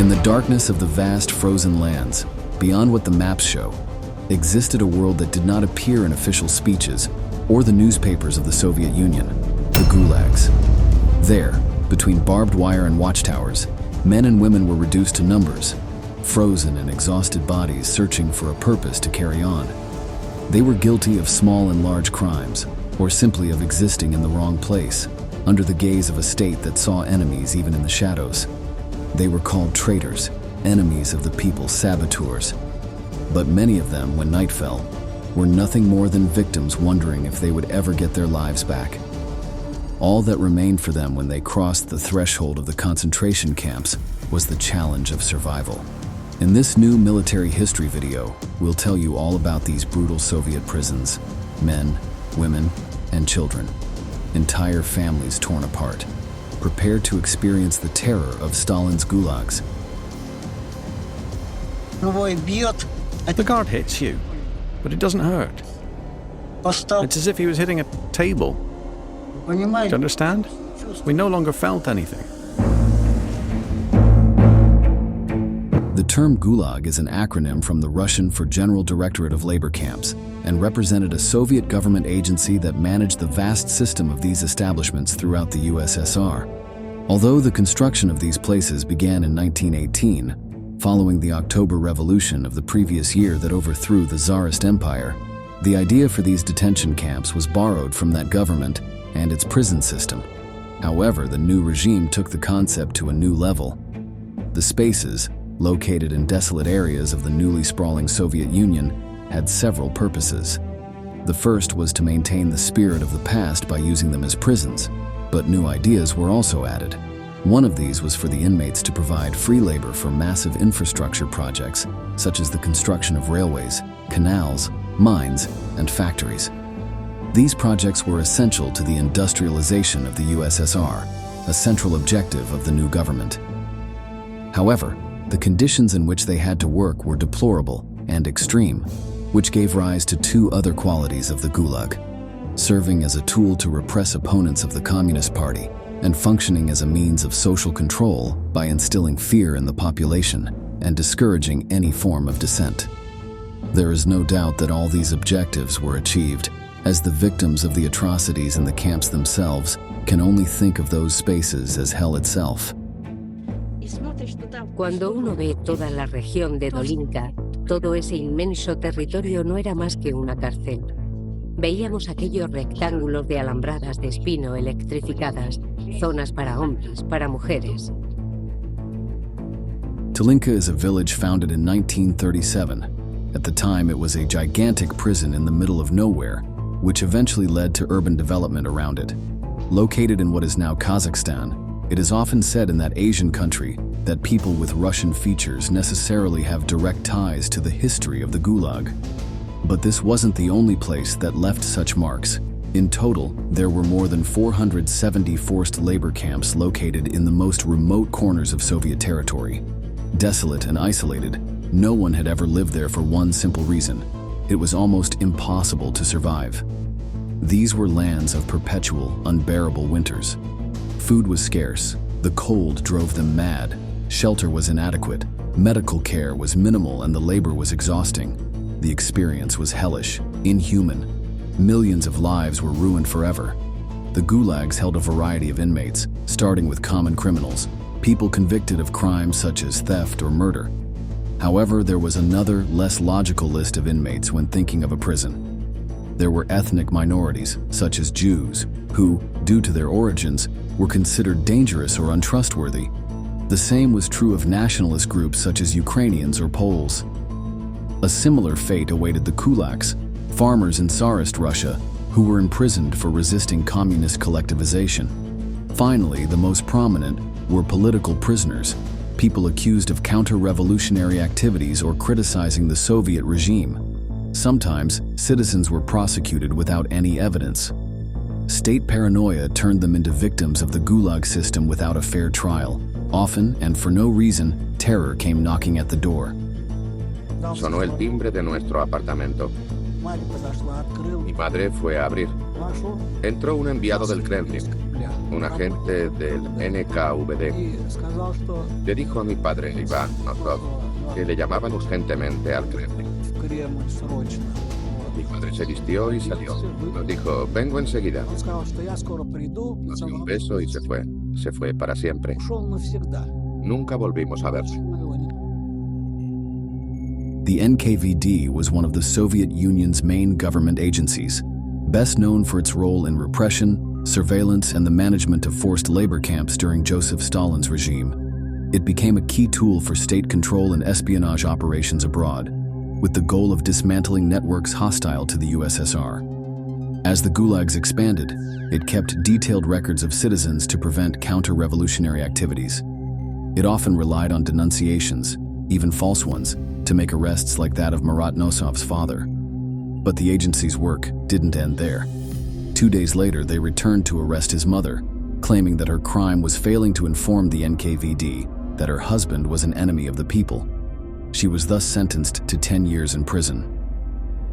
In the darkness of the vast frozen lands, beyond what the maps show, existed a world that did not appear in official speeches or the newspapers of the Soviet Union, the Gulags. There, between barbed wire and watchtowers, men and women were reduced to numbers, frozen and exhausted bodies searching for a purpose to carry on. They were guilty of small and large crimes, or simply of existing in the wrong place, under the gaze of a state that saw enemies even in the shadows. They were called traitors, enemies of the people, saboteurs. But many of them, when night fell, were nothing more than victims wondering if they would ever get their lives back. All that remained for them when they crossed the threshold of the concentration camps was the challenge of survival. In this new military history video, we'll tell you all about these brutal Soviet prisons, men, women, and children, entire families torn apart, prepared to experience the terror of Stalin's gulags. The guard hits you, but it doesn't hurt. It's as if he was hitting a table. Do you understand? We no longer felt anything. The term Gulag is an acronym from the Russian for General Directorate of Labor Camps and represented a Soviet government agency that managed the vast system of these establishments throughout the USSR. Although the construction of these places began in 1918, following the October Revolution of the previous year that overthrew the Tsarist Empire, the idea for these detention camps was borrowed from that government and its prison system. However, the new regime took the concept to a new level. The spaces, located in desolate areas of the newly sprawling Soviet Union, had several purposes. The first was to maintain the spirit of the past by using them as prisons, but new ideas were also added. One of these was for the inmates to provide free labor for massive infrastructure projects, such as the construction of railways, canals, mines, and factories. These projects were essential to the industrialization of the USSR, a central objective of the new government. However, the conditions in which they had to work were deplorable and extreme, which gave rise to two other qualities of the Gulag: serving as a tool to repress opponents of the Communist Party and functioning as a means of social control by instilling fear in the population and discouraging any form of dissent. There is no doubt that all these objectives were achieved, as the victims of the atrocities in the camps themselves can only think of those spaces as hell itself. Cuando uno ve toda la región de Dolinka, todo ese inmenso territorio no era más que una cárcel. Veíamos aquellos rectángulos de alambradas de espino electrificadas, zonas para hombres, para mujeres. Dolinka is a village founded in 1937. At the time, it was a gigantic prison in the middle of nowhere, which eventually led to urban development around it. Located in what is now Kazakhstan, it is often said in that Asian country that people with Russian features necessarily have direct ties to the history of the Gulag. But this wasn't the only place that left such marks. In total, there were more than 470 forced labor camps located in the most remote corners of Soviet territory. Desolate and isolated, no one had ever lived there for one simple reason: it was almost impossible to survive. These were lands of perpetual, unbearable winters. Food was scarce, the cold drove them mad, shelter was inadequate, medical care was minimal, and the labor was exhausting. The experience was hellish, inhuman. Millions of lives were ruined forever. The gulags held a variety of inmates, starting with common criminals, people convicted of crimes such as theft or murder. However, there was another, less logical list of inmates when thinking of a prison. There were ethnic minorities, such as Jews, who, due to their origins, were considered dangerous or untrustworthy. The same was true of nationalist groups such as Ukrainians or Poles. A similar fate awaited the kulaks, farmers in Tsarist Russia, who were imprisoned for resisting communist collectivization. Finally, the most prominent were political prisoners, people accused of counter-revolutionary activities or criticizing the Soviet regime. Sometimes, citizens were prosecuted without any evidence. State paranoia turned them into victims of the Gulag system without a fair trial. Often, and for no reason, terror came knocking at the door. Sonó el timbre de nuestro apartamento. Mi madre fue a abrir. Entró un enviado del Kremlin, un agente del NKVD. Le dijo a mi padre, Iván Nosov, que le llamaban urgentemente al Kremlin. Mi padre se vistió y salió. Nos dijo, vengo enseguida. Nos dio un beso y se fue. Se fue para siempre. Nunca volvimos a verle. The NKVD was one of the Soviet Union's main government agencies, best known for its role in repression, surveillance, and the management of forced labor camps during Joseph Stalin's regime. It became a key tool for state control and espionage operations abroad, with the goal of dismantling networks hostile to the USSR. As the Gulags expanded, it kept detailed records of citizens to prevent counter-revolutionary activities. It often relied on denunciations, even false ones, to make arrests like that of Marat Nosov's father. But the agency's work didn't end there. 2 days later, they returned to arrest his mother, claiming that her crime was failing to inform the NKVD that her husband was an enemy of the people. She was thus sentenced to 10 years in prison.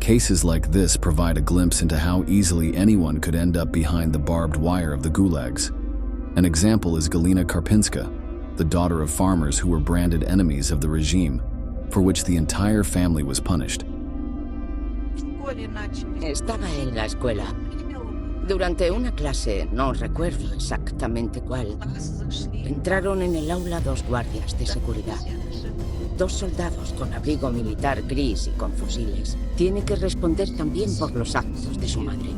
Cases like this provide a glimpse into how easily anyone could end up behind the barbed wire of the Gulags. An example is Galina Karpinska, the daughter of farmers who were branded enemies of the regime, for which the entire family was punished. Estaba en la escuela. Durante una clase, no recuerdo exactamente cuál, entraron en el aula 2 guardias de seguridad. 2 soldados con abrigo militar gris y con fusiles. Tiene que responder también por los actos de su madre.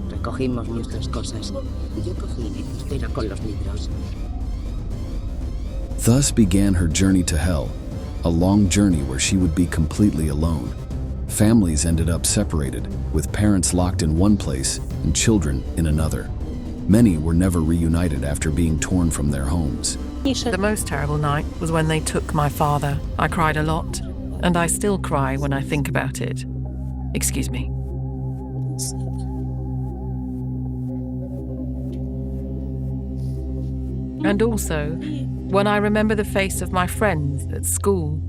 Recogimos nuestras cosas. Yo cogí mi cartera con los libros. Thus began her journey to hell, a long journey where she would be completely alone. Families ended up separated, with parents locked in one place and children in another. Many were never reunited after being torn from their homes. The most terrible night was when they took my father. I cried a lot, and I still cry when I think about it. Excuse me. And also, when I remember the face of my friends at school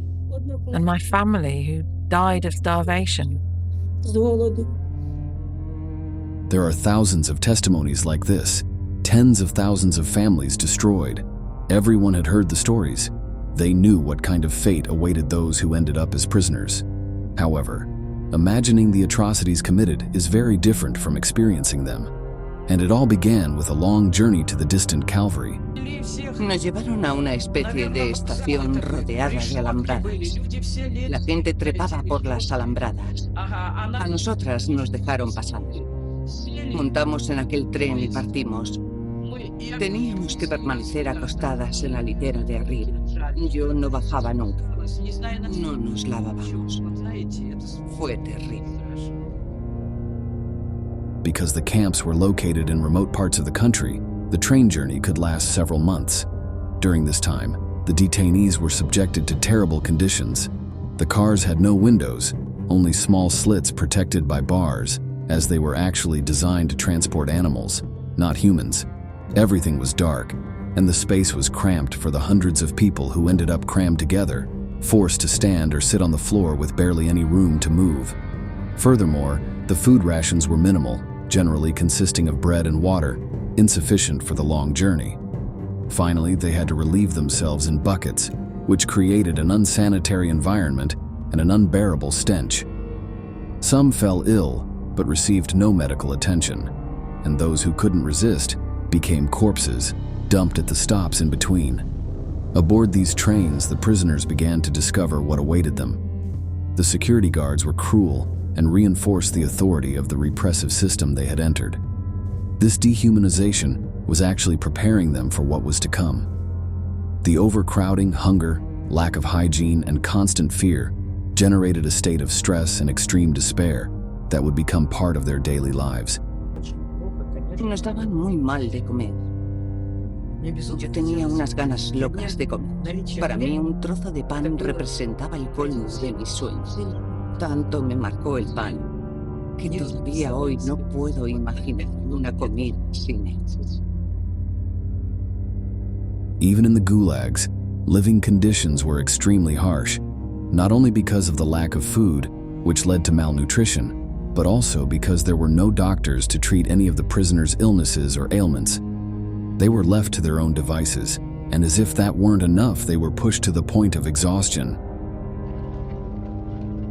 and my family who died of starvation. There are thousands of testimonies like this, tens of thousands of families destroyed. Everyone had heard the stories. They knew what kind of fate awaited those who ended up as prisoners. However, imagining the atrocities committed is very different from experiencing them. And it all began with a long journey to the distant Calvary. Nos llevaron a una especie de estación rodeada de alambradas. La gente trepaba por las alambradas. A nosotras nos dejaron pasar. Montamos en aquel tren y partimos. Teníamos que permanecer acostadas en la litera de arriba. Yo no bajaba nunca. No nos lavábamos. Fue terrible. Because the camps were located in remote parts of the country, the train journey could last several months. During this time, the detainees were subjected to terrible conditions. The cars had no windows, only small slits protected by bars, as they were actually designed to transport animals, not humans. Everything was dark, and the space was cramped for the hundreds of people who ended up crammed together, forced to stand or sit on the floor with barely any room to move. Furthermore, the food rations were minimal, generally consisting of bread and water, insufficient for the long journey. Finally, they had to relieve themselves in buckets, which created an unsanitary environment and an unbearable stench. Some fell ill, but received no medical attention, and those who couldn't resist became corpses, dumped at the stops in between. Aboard these trains, the prisoners began to discover what awaited them. The security guards were cruel and reinforced the authority of the repressive system they had entered. This dehumanization was actually preparing them for what was to come. The overcrowding, hunger, lack of hygiene, and constant fear generated a state of stress and extreme despair that would become part of their daily lives. Nos daban muy mal de comer. Yo tenía unas ganas locas de comer. Para mí, un trozo de pan representaba el colmo de mis sueños. Tanto me marcó el pan, que todavía hoy no puedo imaginar una comida sin él. Even in the Gulags, living conditions were extremely harsh, not only because of the lack of food, which led to malnutrition, but also because there were no doctors to treat any of the prisoners' illnesses or ailments. They were left to their own devices, and as if that weren't enough, they were pushed to the point of exhaustion.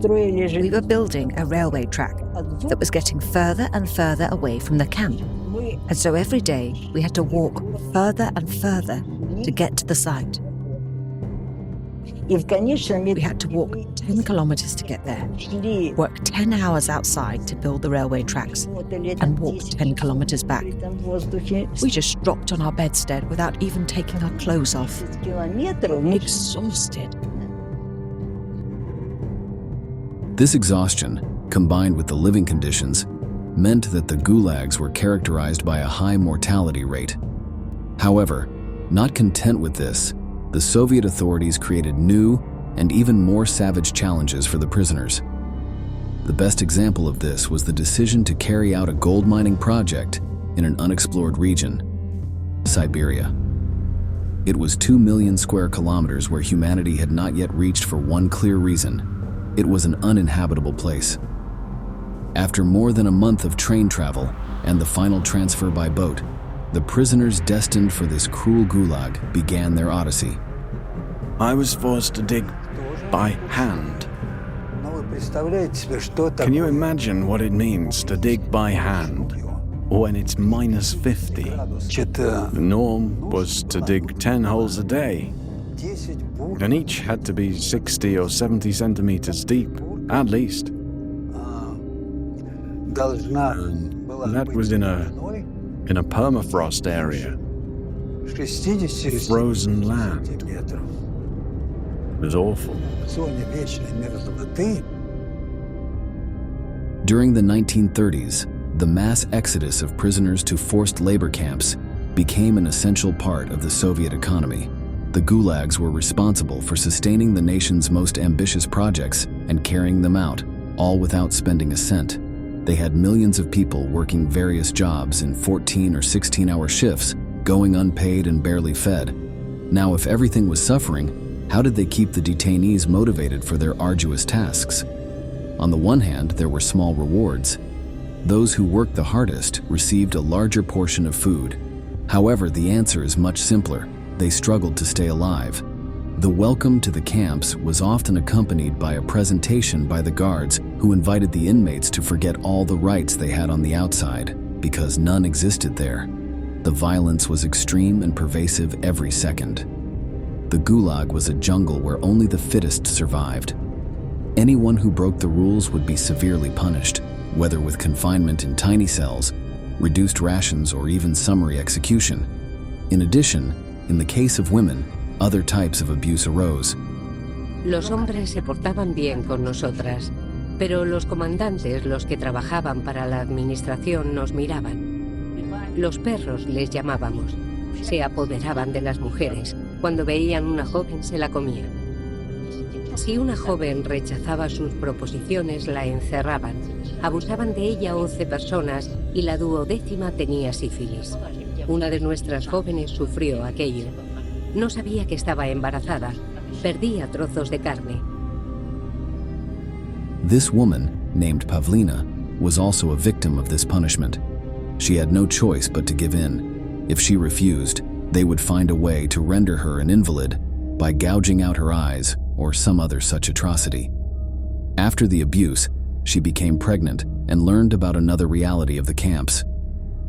We were building a railway track that was getting further and further away from the camp. And so every day we had to walk further and further to get to the site. We had to walk 10 kilometers to get there, work 10 hours outside to build the railway tracks, and walk 10 kilometers back. We just dropped on our bedstead without even taking our clothes off, exhausted. This exhaustion, combined with the living conditions, meant that the gulags were characterized by a high mortality rate. However, not content with this, the Soviet authorities created new and even more savage challenges for the prisoners. The best example of this was the decision to carry out a gold mining project in an unexplored region, Siberia. It was 2 million square kilometers where humanity had not yet reached for one clear reason: it was an uninhabitable place. After more than a month of train travel and the final transfer by boat, the prisoners destined for this cruel gulag began their odyssey. I was forced to dig by hand. Can you imagine what it means to dig by hand when it's minus 50? The norm was to dig 10 holes a day, and each had to be 60 or 70 centimeters deep, at least. That was in a permafrost area, frozen land. It was awful. During the 1930s, the mass exodus of prisoners to forced labor camps became an essential part of the Soviet economy. The gulags were responsible for sustaining the nation's most ambitious projects and carrying them out, all without spending a cent. They had millions of people working various jobs in 14 or 16-hour shifts, going unpaid and barely fed. Now, if everything was suffering, how did they keep the detainees motivated for their arduous tasks? On the one hand, there were small rewards. Those who worked the hardest received a larger portion of food. However, the answer is much simpler. They struggled to stay alive. The welcome to the camps was often accompanied by a presentation by the guards who invited the inmates to forget all the rights they had on the outside, because none existed there. The violence was extreme and pervasive every second. The gulag was a jungle where only the fittest survived. Anyone who broke the rules would be severely punished, whether with confinement in tiny cells, reduced rations, or even summary execution. In addition, in the case of women, other types of abuse arose. Los hombres se portaban bien con nosotras, pero los comandantes, los que trabajaban para la administración, nos miraban. Los perros les llamábamos. Se apoderaban de las mujeres. Cuando veían una joven, se la comían. Si una joven rechazaba sus proposiciones, la encerraban. Abusaban de ella 11 personas y la 12ª tenía sífilis. Una de nuestras jóvenes sufrió aquello. No sabía que estaba embarazada. Perdía trozos de carne. This woman, named Pavlina, was also a victim of this punishment. She had no choice but to give in. If she refused, they would find a way to render her an invalid by gouging out her eyes or some other such atrocity. After the abuse, she became pregnant and learned about another reality of the camps.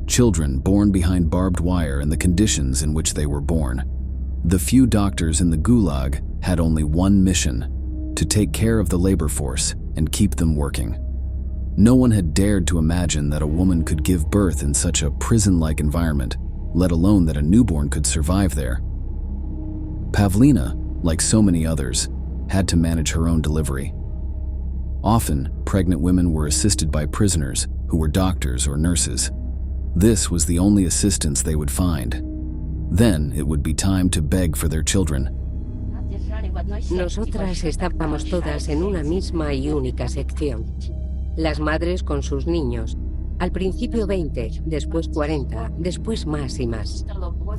Children born behind barbed wire and the conditions in which they were born. The few doctors in the gulag had only one mission: to take care of the labor force and keep them working. No one had dared to imagine that a woman could give birth in such a prison-like environment, let alone that a newborn could survive there. Pavlina, like so many others, had to manage her own delivery. Often, pregnant women were assisted by prisoners who were doctors or nurses. This was the only assistance they would find. Then it would be time to beg for their children. Nosotras estábamos todas en una misma y única sección. Las madres con sus niños. Al principio 20, después 40, después más y más.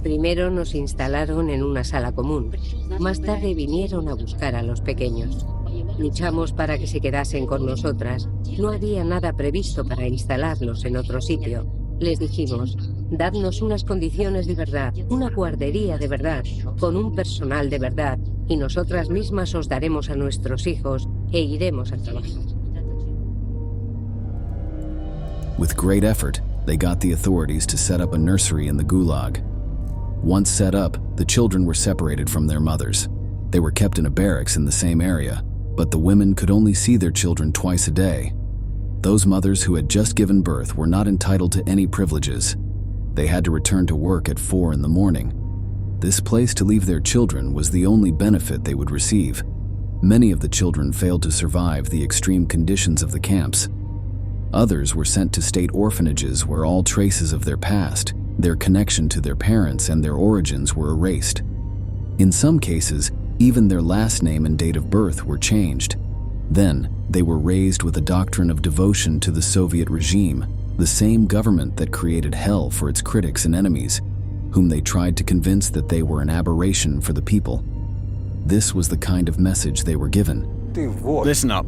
Primero nos instalaron en una sala común. Más tarde vinieron a buscar a los pequeños. Luchamos para que se quedasen con nosotras. No había nada previsto para instalarlos en otro sitio. Les dijimos, dadnos unas condiciones de verdad, una guardería de verdad, con un personal de verdad, y nosotras mismas os daremos a nuestros hijos e iremos a trabajar. With great effort, they got the authorities to set up a nursery in the Gulag. Once set up, the children were separated from their mothers. They were kept in a barracks in the same area, but the women could only see their children twice a day. Those mothers who had just given birth were not entitled to any privileges. They had to return to work at 4 in the morning. This place to leave their children was the only benefit they would receive. Many of the children failed to survive the extreme conditions of the camps. Others were sent to state orphanages where all traces of their past, their connection to their parents, and their origins were erased. In some cases, even their last name and date of birth were changed. Then, they were raised with a doctrine of devotion to the Soviet regime, the same government that created hell for its critics and enemies, whom they tried to convince that they were an aberration for the people. This was the kind of message they were given. Listen up.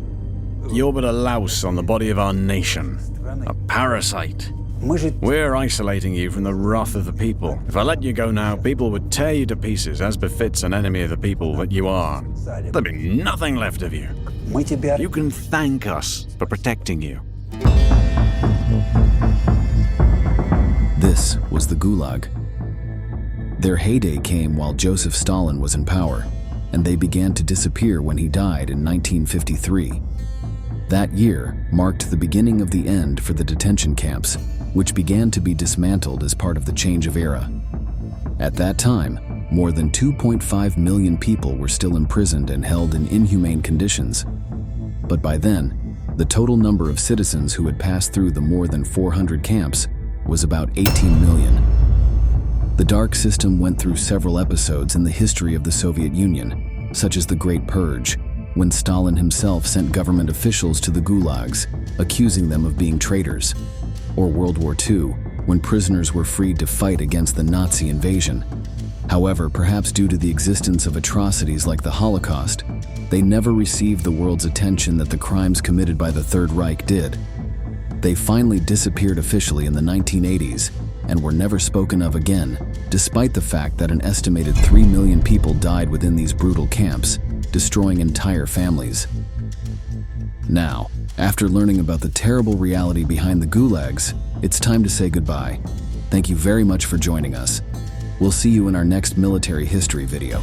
You're but a louse on the body of our nation, a parasite. We're isolating you from the wrath of the people. If I let you go now, people would tear you to pieces, as befits an enemy of the people that you are. There'd be nothing left of you. You can thank us for protecting you. This was the Gulag. Their heyday came while Joseph Stalin was in power, and they began to disappear when he died in 1953. That year marked the beginning of the end for the detention camps, which began to be dismantled as part of the change of era. At that time, more than 2.5 million people were still imprisoned and held in inhumane conditions. But by then, the total number of citizens who had passed through the more than 400 camps was about 18 million. The dark system went through several episodes in the history of the Soviet Union, such as the Great Purge, when Stalin himself sent government officials to the gulags, accusing them of being traitors, or World War II, when prisoners were freed to fight against the Nazi invasion. However, perhaps due to the existence of atrocities like the Holocaust, they never received the world's attention that the crimes committed by the Third Reich did. They finally disappeared officially in the 1980s and were never spoken of again, despite the fact that an estimated 3 million people died within these brutal camps, destroying entire families. Now, after learning about the terrible reality behind the gulags, it's time to say goodbye. Thank you very much for joining us. We'll see you in our next military history video.